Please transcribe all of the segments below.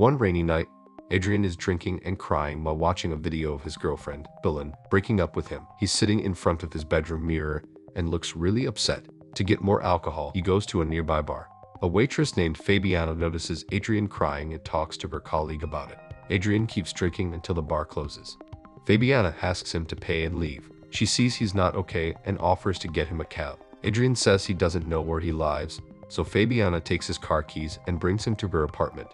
One rainy night, Adrian is drinking and crying while watching a video of his girlfriend, Belen, breaking up with him. He's sitting in front of his bedroom mirror and looks really upset. To get more alcohol, he goes to a nearby bar. A waitress named Fabiana notices Adrian crying and talks to her colleague about it. Adrian keeps drinking until the bar closes. Fabiana asks him to pay and leave. She sees he's not okay and offers to get him a cab. Adrian says he doesn't know where he lives, so Fabiana takes his car keys and brings him to her apartment.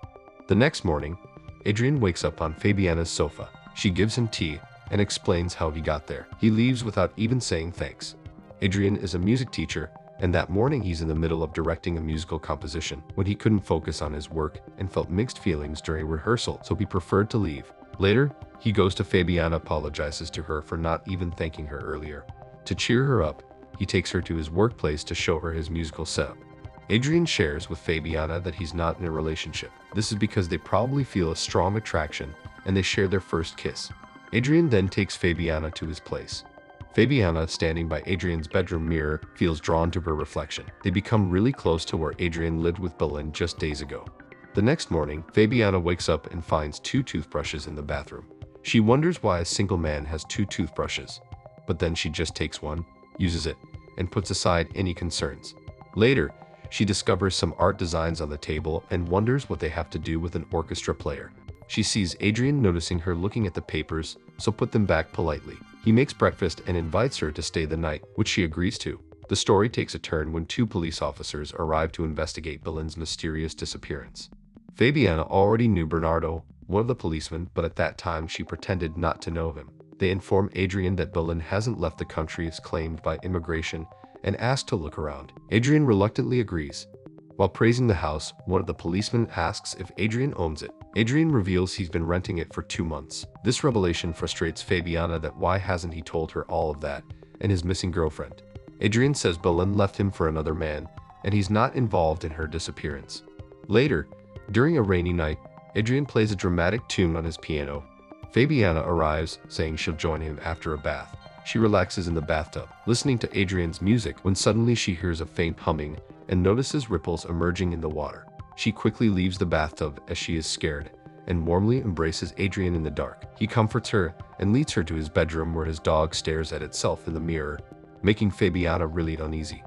The next morning, Adrian wakes up on Fabiana's sofa. She gives him tea and explains how he got there. He leaves without even saying thanks. Adrian is a music teacher, and that morning he's in the middle of directing a musical composition when he couldn't focus on his work and felt mixed feelings during rehearsal, so he preferred to leave. Later, he goes to Fabiana, apologizes to her for not even thanking her earlier. To cheer her up, he takes her to his workplace to show her his musical setup. Adrian shares with Fabiana that he's not in a relationship. This is because they probably feel a strong attraction and they share their first kiss. Adrian then takes Fabiana to his place. Fabiana, standing by Adrian's bedroom mirror, feels drawn to her reflection. They become really close to where Adrian lived with Belen just days ago. The next morning, Fabiana wakes up and finds 2 toothbrushes in the bathroom. She wonders why a single man has 2 toothbrushes, but then she just takes one, uses it, and puts aside any concerns. Later, she discovers some art designs on the table and wonders what they have to do with an orchestra player. She sees Adrian noticing her looking at the papers, so put them back politely. He makes breakfast and invites her to stay the night, which she agrees to. The story takes a turn when 2 police officers arrive to investigate Belen's mysterious disappearance. Fabiana already knew Bernardo, one of the policemen, but at that time she pretended not to know him. They inform Adrian that Belen hasn't left the country as claimed by immigration and ask to look around. Adrian reluctantly agrees. While praising the house, one of the policemen asks if Adrian owns it. Adrian reveals he's been renting it for 2 months. This revelation frustrates Fabiana that why hasn't he told her all of that and his missing girlfriend. Adrian says Belen left him for another man and he's not involved in her disappearance. Later, during a rainy night, Adrian plays a dramatic tune on his piano. Fabiana arrives, saying she'll join him after a bath. She relaxes in the bathtub, listening to Adrian's music when suddenly she hears a faint humming and notices ripples emerging in the water. She quickly leaves the bathtub as she is scared and warmly embraces Adrian in the dark. He comforts her and leads her to his bedroom where his dog stares at itself in the mirror, making Fabiana really uneasy.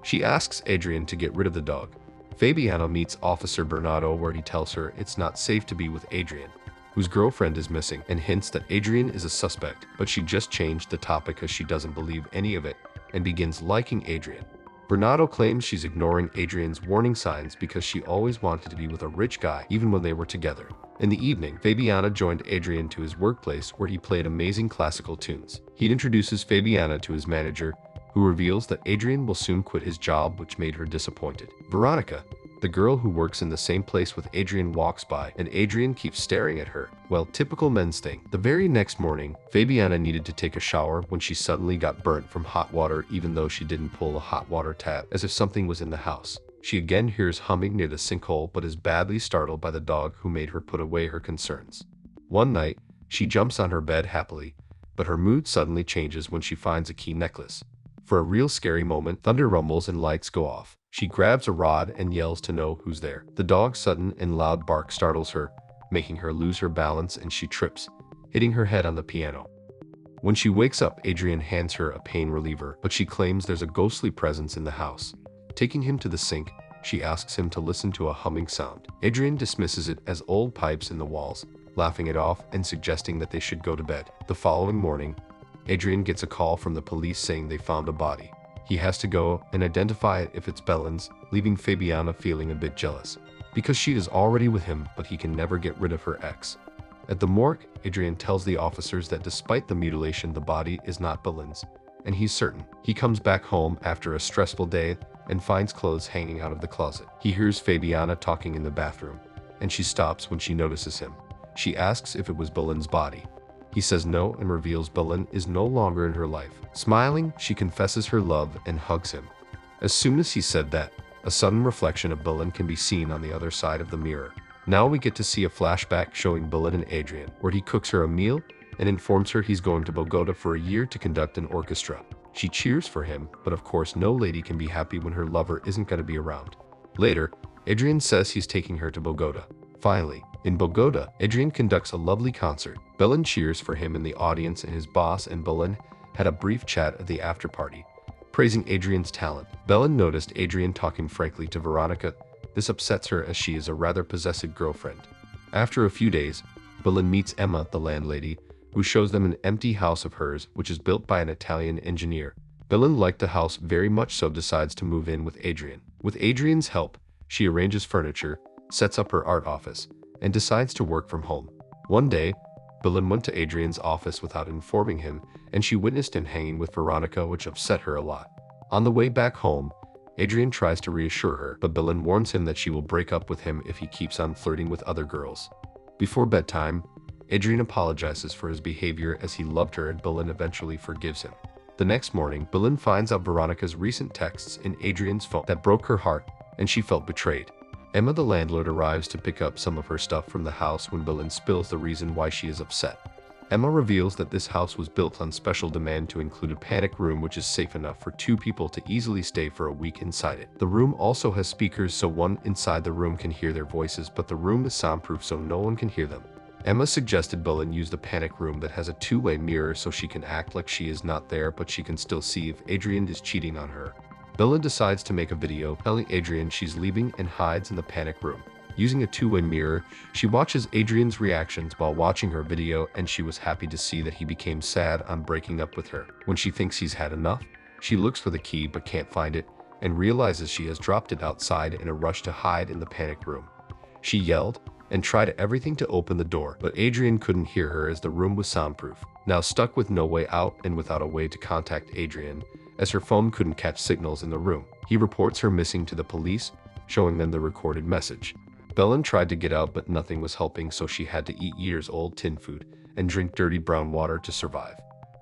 She asks Adrian to get rid of the dog. Fabiana meets Officer Bernardo where he tells her it's not safe to be with Adrian, whose girlfriend is missing, and hints that Adrian is a suspect, but she just changed the topic as she doesn't believe any of it and begins liking Adrian. Bernardo claims she's ignoring Adrian's warning signs because she always wanted to be with a rich guy even when they were together. In the evening, Fabiana joined Adrian to his workplace where he played amazing classical tunes. He introduces Fabiana to his manager, who reveals that Adrian will soon quit his job, which made her disappointed. Veronica, the girl who works in the same place with Adrian, walks by, and Adrian keeps staring at her. Well, typical men's thing. The very next morning, Fabiana needed to take a shower when she suddenly got burnt from hot water even though she didn't pull a hot water tap, as if something was in the house. She again hears humming near the sinkhole but is badly startled by the dog who made her put away her concerns. One night, she jumps on her bed happily, but her mood suddenly changes when she finds a key necklace. For a real scary moment, thunder rumbles and lights go off. She grabs a rod and yells to know who's there. The dog's sudden and loud bark startles her, making her lose her balance, and she trips, hitting her head on the piano. When she wakes up, Adrian hands her a pain reliever, but she claims there's a ghostly presence in the house. Taking him to the sink, she asks him to listen to a humming sound. Adrian dismisses it as old pipes in the walls, laughing it off and suggesting that they should go to bed. The following morning, Adrian gets a call from the police saying they found a body. He has to go and identify it if it's Belen's, leaving Fabiana feeling a bit jealous, because she is already with him but he can never get rid of her ex. At the morgue, Adrian tells the officers that despite the mutilation, the body is not Belen's, and he's certain. He comes back home after a stressful day and finds clothes hanging out of the closet. He hears Fabiana talking in the bathroom, and she stops when she notices him. She asks if it was Belen's body. He says no and reveals Belen is no longer in her life. Smiling, she confesses her love and hugs him. As soon as he said that, a sudden reflection of Belen can be seen on the other side of the mirror. Now we get to see a flashback showing Belen and Adrian, where he cooks her a meal and informs her he's going to Bogota for a year to conduct an orchestra. She cheers for him, but of course no lady can be happy when her lover isn't going to be around. Later, Adrian says he's taking her to Bogota. Finally, In Bogota, Adrian conducts a lovely concert. Belen cheers for him in the audience, and his boss and Belen had a brief chat at the after-party, praising Adrian's talent. Belen noticed Adrian talking frankly to Veronica. This upsets her as she is a rather possessive girlfriend. After a few days, Belen meets Emma, the landlady, who shows them an empty house of hers which is built by an Italian engineer. Belen liked the house very much, so decides to move in with Adrian. With Adrian's help, she arranges furniture, sets up her art office, and decides to work from home. One day, Belen went to Adrian's office without informing him, and she witnessed him hanging with Veronica, which upset her a lot. On the way back home, Adrian tries to reassure her, but Belen warns him that she will break up with him if he keeps on flirting with other girls. Before bedtime, Adrian apologizes for his behavior as he loved her, and Belen eventually forgives him. The next morning, Belen finds out Veronica's recent texts in Adrian's phone that broke her heart, and she felt betrayed. Emma, the landlord, arrives to pick up some of her stuff from the house when Belen spills the reason why she is upset. Emma reveals that this house was built on special demand to include a panic room which is safe enough for 2 people to easily stay for a week inside it. The room also has speakers so one inside the room can hear their voices, but the room is soundproof so no one can hear them. Emma suggested Belen use the panic room that has a 2-way mirror so she can act like she is not there, but she can still see if Adrian is cheating on her. Belen decides to make a video telling Adrian she's leaving and hides in the panic room. Using a 2-way mirror, she watches Adrian's reactions while watching her video, and she was happy to see that he became sad on breaking up with her. When she thinks he's had enough, she looks for the key but can't find it, and realizes she has dropped it outside in a rush to hide in the panic room. She yelled and tried everything to open the door, but Adrian couldn't hear her as the room was soundproof. Now stuck with no way out and without a way to contact Adrian, as her phone couldn't catch signals in the room, he reports her missing to the police, showing them the recorded message. Belen tried to get out, but nothing was helping, so she had to eat years-old tin food and drink dirty brown water to survive.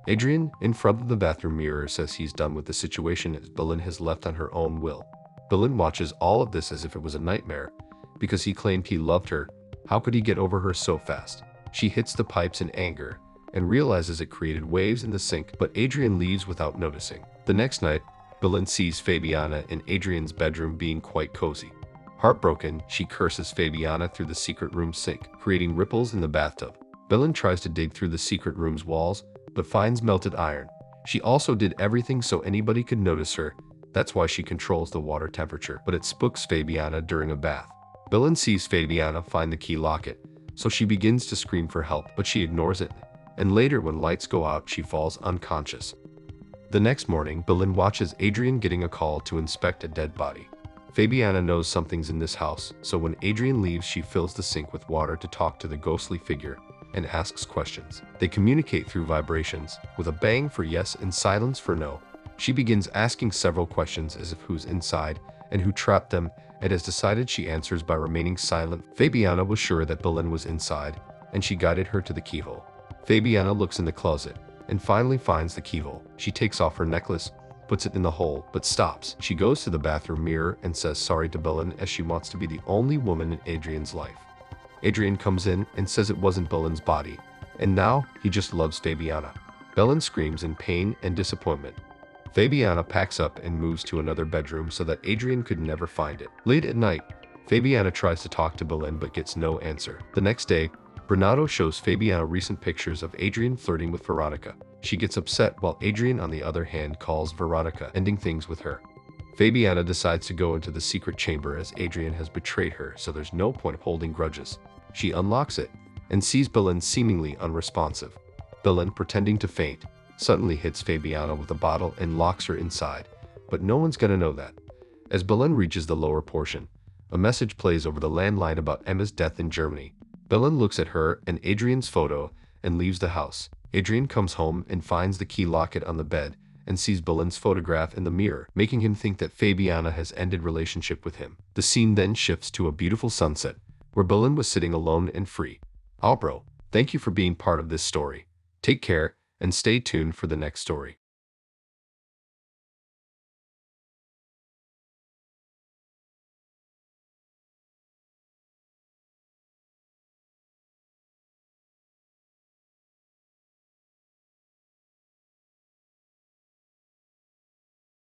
Adrian, in front of the bathroom mirror, says he's done with the situation as Belen has left on her own will. Belen watches all of this as if it was a nightmare, because he claimed he loved her. How could he get over her so fast? She hits the pipes in anger and realizes it created waves in the sink, but Adrian leaves without noticing. The next night, Belen sees Fabiana in Adrian's bedroom being quite cozy. Heartbroken, she curses Fabiana through the secret room sink, creating ripples in the bathtub. Belen tries to dig through the secret room's walls, but finds melted iron. She also did everything so anybody could notice her. That's why she controls the water temperature, but it spooks Fabiana during a bath. Belen sees Fabiana find the key locket, so she begins to scream for help, but she ignores it, and later when lights go out, she falls unconscious. The next morning, Belen watches Adrian getting a call to inspect a dead body. Fabiana knows something's in this house, so when Adrian leaves, she fills the sink with water to talk to the ghostly figure and asks questions. They communicate through vibrations, with a bang for yes and silence for no. She begins asking several questions as if who's inside and who trapped them, and has decided she answers by remaining silent. Fabiana was sure that Belen was inside, and she guided her to the keyhole. Fabiana looks in the closet and finally finds the keyhole. She takes off her necklace, puts it in the hole, but stops. She goes to the bathroom mirror and says sorry to Belen, as she wants to be the only woman in Adrian's life. Adrian comes in and says it wasn't Belen's body, and now he just loves Fabiana. Belen screams in pain and disappointment. Fabiana packs up and moves to another bedroom so that Adrian could never find it. Late at night, Fabiana tries to talk to Belen but gets no answer. The next day, Bernardo shows Fabiana recent pictures of Adrian flirting with Veronica. She gets upset, while Adrian on the other hand calls Veronica, ending things with her. Fabiana decides to go into the secret chamber as Adrian has betrayed her, so there's no point of holding grudges. She unlocks it and sees Belen seemingly unresponsive. Belen, pretending to faint, suddenly hits Fabiana with a bottle and locks her inside, but no one's gonna know that. As Belen reaches the lower portion, a message plays over the landline about Emma's death in Germany. Belen looks at her and Adrian's photo and leaves the house. Adrian comes home and finds the key locket on the bed and sees Belen's photograph in the mirror, making him think that Fabiana has ended relationship with him. The scene then shifts to a beautiful sunset, where Belen was sitting alone and free. Bro, thank you for being part of this story. Take care and stay tuned for the next story.